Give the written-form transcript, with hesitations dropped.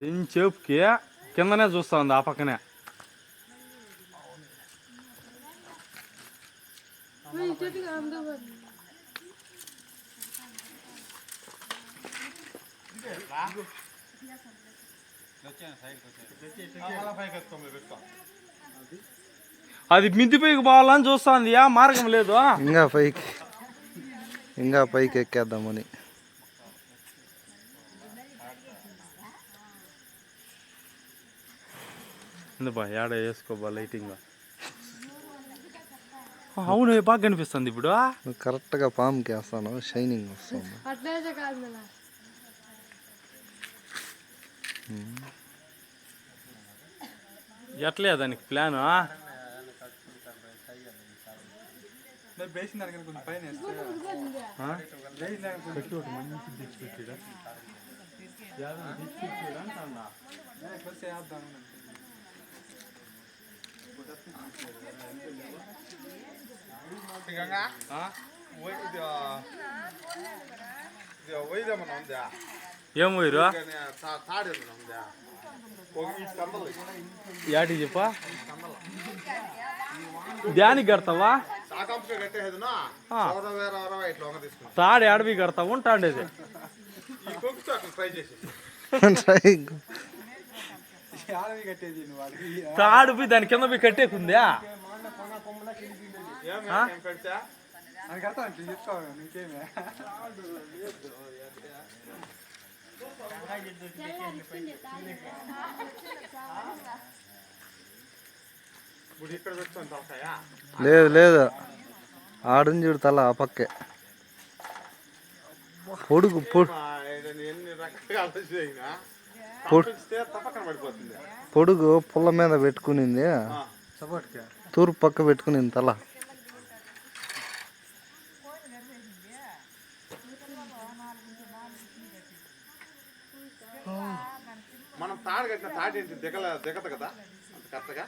చెప్పుకి కిందనే చూస్తా ఉంది ఆ పక్కనే. అది మిద్దిపైకి పోవాలని చూస్తుంది, మార్గం లేదు. ఇంకా పైకి ఎక్కేద్దామని. బా ఏడ వేసుకోబా లైటింగ్. అవును బాగా కనిపిస్తుంది ఇప్పుడు. కరెక్ట్గా పాముకి వేస్తాను, షైనింగ్ వస్తుంది. ఎట్లే దానికి ప్లాను. ఏం పోయిరు యాటికి చెప్పా ధ్యానికి కడతావా? తాడు ఏడవి కడతావు ఉంటాండేది. తాడు పోయి దాని కింద పోయి కట్టేకుందా? లేదు లేదు, ఆడుని చూడు తల ఆ పక్కే. పొడుగు పొడుగు పుల్ల మీద పెట్టుకునింది, తూర్పు పక్క పెట్టుకునింది తల. మనం తాడు కట్టిన తాటి దిగదు కదా అంత కరెక్ట్గా.